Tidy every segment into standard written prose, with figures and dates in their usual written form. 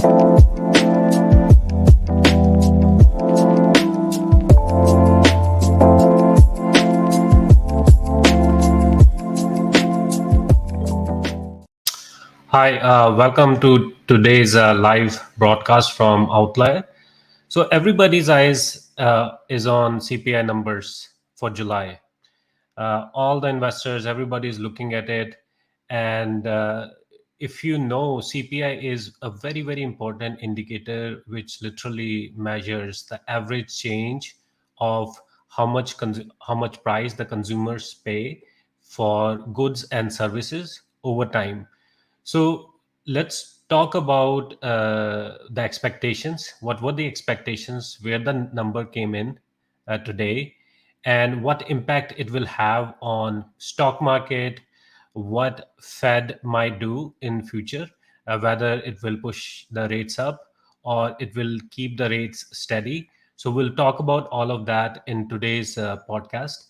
Hi, welcome to today's live broadcast from Outlier. So everybody's eyes is on CPI numbers for July. All the investors, everybody's looking at it, and if you know, CPI is a very very important indicator which literally measures the average change of how much price the consumers pay for goods and services over time. So let's talk about the expectations. What were the expectations? Where the number came in today, and what impact it will have on stock market, what Fed might do in future, whether it will push the rates up or it will keep the rates steady. So we'll talk about all of that in today's podcast.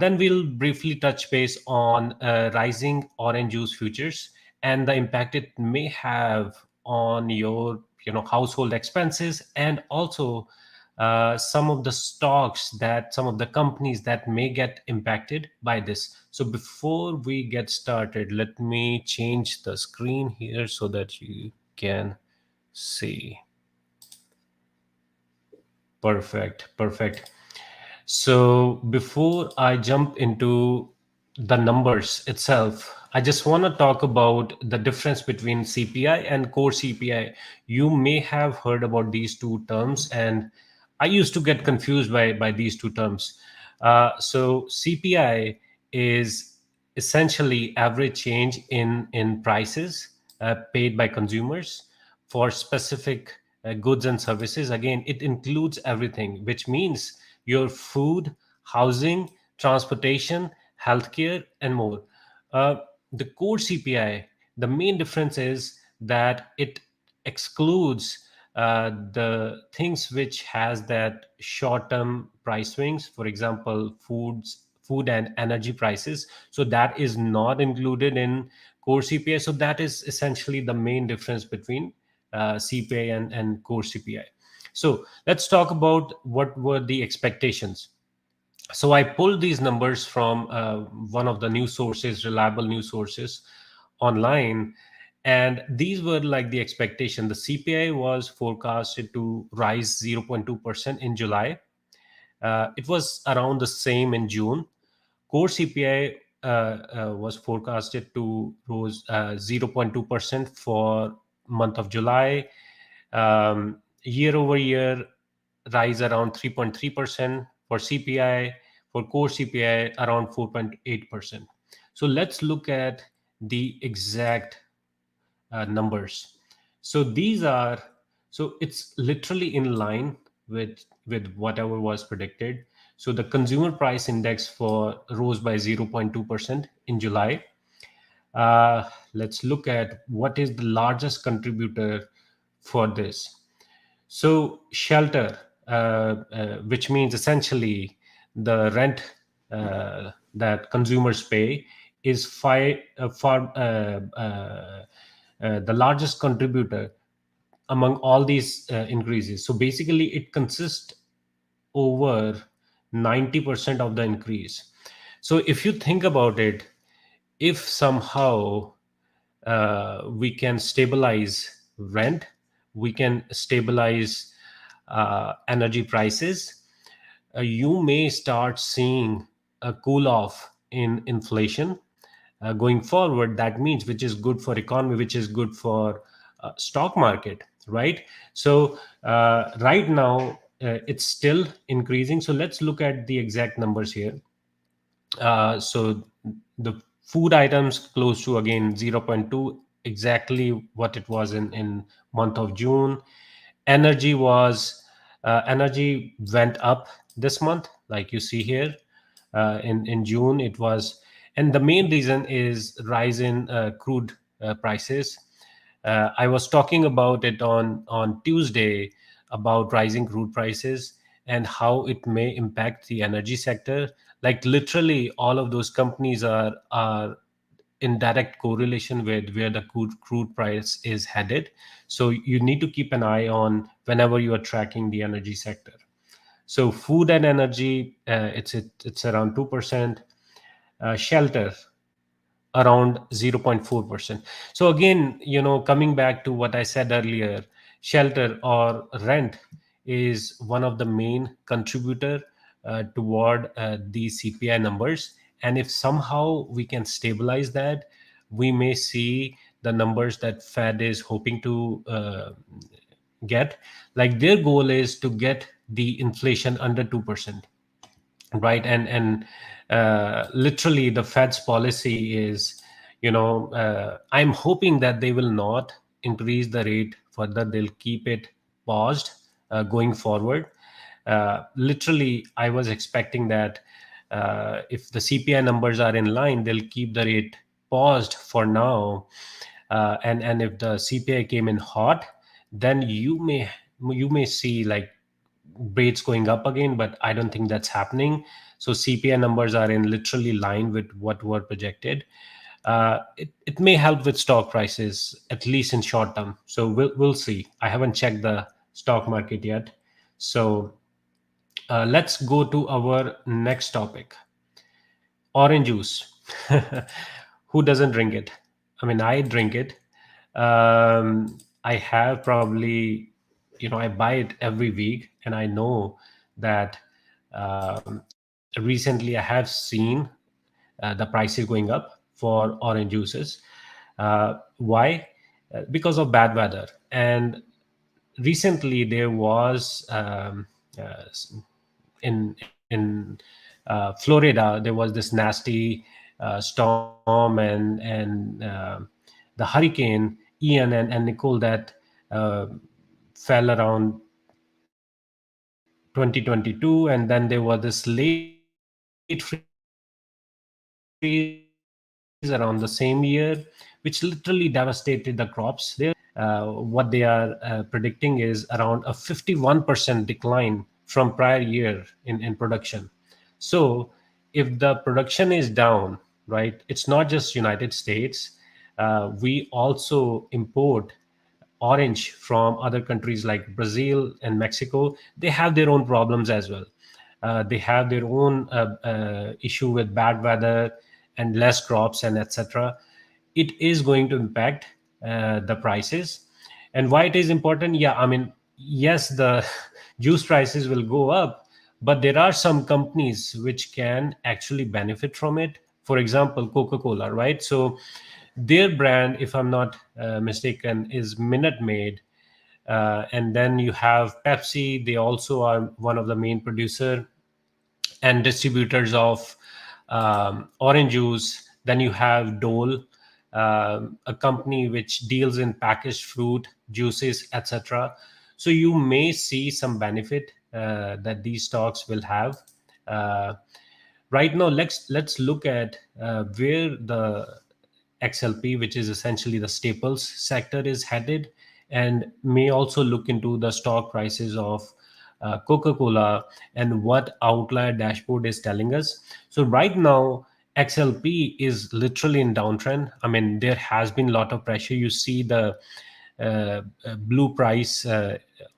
Then we'll briefly touch base on rising orange juice futures and the impact it may have on your household expenses, and also some of the stocks that some of the companies that may get impacted by this. So before we get started, let me change the screen here so that you can see. Perfect. So before I jump into the numbers itself, I just want to talk about the difference between CPI and core CPI. You may have heard about these two terms, and I used to get confused by these two terms. So CPI is essentially average change in prices paid by consumers for specific goods and services. Again, it includes everything, which means your food, housing, transportation, healthcare, and more. Uh, the core CPI, the main difference is that it excludes the things which has that short-term price swings. For example, food and energy prices. So that is not included in core CPI. So that is essentially the main difference between CPI and core CPI. So let's talk about what were the expectations. So I pulled these numbers from one of the news sources, reliable news sources online, and these were like the expectation. The CPI was forecasted to rise 0.2% in July. It was around the same in June. Core CPI was forecasted to rose 0.2% for month of July. Year over year rise around 3.3% for CPI, for core CPI around 4.8%. So let's look at the exact numbers. So these are, so it's literally in line with whatever was predicted. So the consumer price index for rose by 0.2% in July. Let's look at what is the largest contributor for this. So shelter, which means essentially the rent that consumers pay, is the largest contributor among all these increases. So basically, it consists over 90% of the increase. So if you think about it, if somehow we can stabilize rent, we can stabilize energy prices, you may start seeing a cool off in inflation going forward. That means, which is good for economy, which is good for stock market, right? So right now it's still increasing. So let's look at the exact numbers here. So the food items close to again zero point 0.2, exactly what it was in month of June. Energy went up this month, like you see here. In June it was, and the main reason is rise in crude prices. I was talking about it on Tuesday about rising crude prices and how it may impact the energy sector. Like literally, all of those companies are in direct correlation with where the crude price is headed. So you need to keep an eye on whenever you are tracking the energy sector. So food and energy, it's around 2%. Shelter around 0.4%. So again, coming back to what I said earlier, shelter or rent is one of the main contributor toward these CPI numbers. And if somehow we can stabilize that, we may see the numbers that Fed is hoping to get. Like their goal is to get the inflation under 2%, right? And literally the Fed's policy is, I'm hoping that they will not increase the rate further. They'll keep it paused going forward. Literally, I was expecting that if the CPI numbers are in line, they'll keep the rate paused for now. And if the CPI came in hot, then you may see like rates going up again, but I don't think that's happening. So CPI numbers are in literally line with what were projected. It may help with stock prices, at least in short term. So we'll see. I haven't checked the stock market yet. So let's go to our next topic: orange juice. Who doesn't drink it? I mean, I drink it. I have probably, I buy it every week, and I know that recently I have seen the prices going up for orange juices. Why? Because of bad weather. And recently there was in Florida, there was this nasty storm and the hurricane Ian and Nicole that uh, fell around 2022, and then there was this late freeze around the same year, which literally devastated the crops there. What they are predicting is around a 51% decline from prior year in production. So if the production is down, right, it's not just United States. We also import orange from other countries like Brazil and Mexico. They have their own problems as well. They have their own issue with bad weather and less crops and etc. It is going to impact the prices. And why it is important? Yeah, I mean, yes, the juice prices will go up, but there are some companies which can actually benefit from it. For example, Coca-Cola, right? So their brand, if I'm not mistaken, is Minute Maid. And then you have Pepsi. They also are one of the main producer and distributors of orange juice. Then you have Dole, a company which deals in packaged fruit juices, etc. So you may see some benefit that these stocks will have. Uh, right now, let's look at where the XLP, which is essentially the staples sector, is headed, and may also look into the stock prices of Coca-Cola and what Outlier dashboard is telling us. So right now, XLP is literally in downtrend. I mean, there has been a lot of pressure. You see the blue price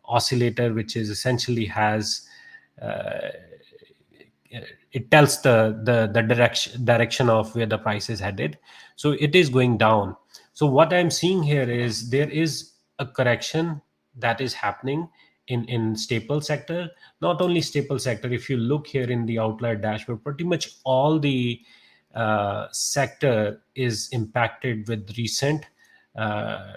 oscillator, which is essentially has it tells the direction of where the price is headed. So it is going down. So what I'm seeing here is there is a correction that is happening in staple sector. Not only staple sector, if you look here in the Outlier dashboard, pretty much all the sector is impacted with recent uh,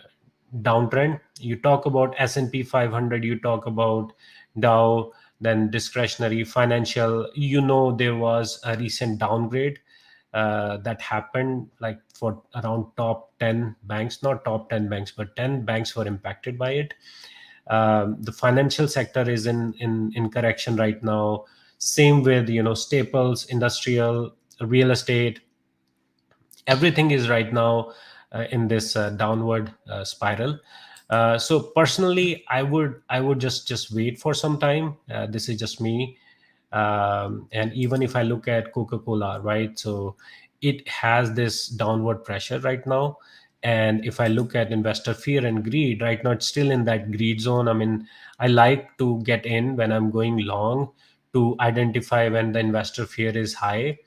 downtrend. You talk about S&P 500, you talk about Dow, then discretionary financial. There was a recent downgrade that happened, like for around top 10 banks, not top 10 banks, but 10 banks were impacted by it. The financial sector is in correction right now. Same with staples, industrial, real estate. Everything is right now in this downward spiral. So personally, I would just wait for some time. This is just me. And even if I look at Coca-Cola, right? So it has this downward pressure right now. And if I look at investor fear and greed right now, it's still in that greed zone. I mean, I like to get in when I'm going long to identify when the investor fear is high,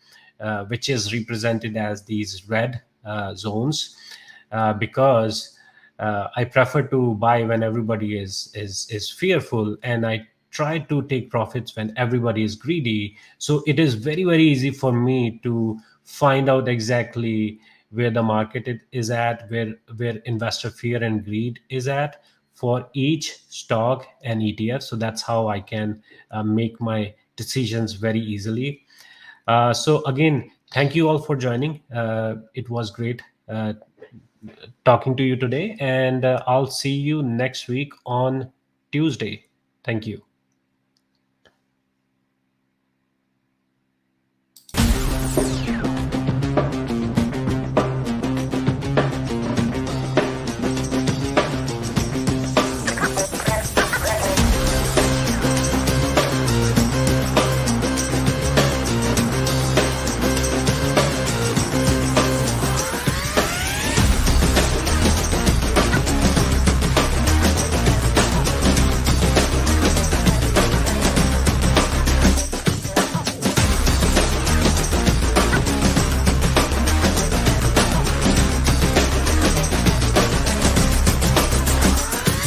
which is represented as these red zones, because I prefer to buy when everybody is fearful, and I try to take profits when everybody is greedy. So it is very easy for me to find out exactly where the market is at, where investor fear and greed is at for each stock and ETF. So that's how I can make my decisions very easily. So again, thank you all for joining. It was great talking to you today, and I'll see you next week on Tuesday. Thank you.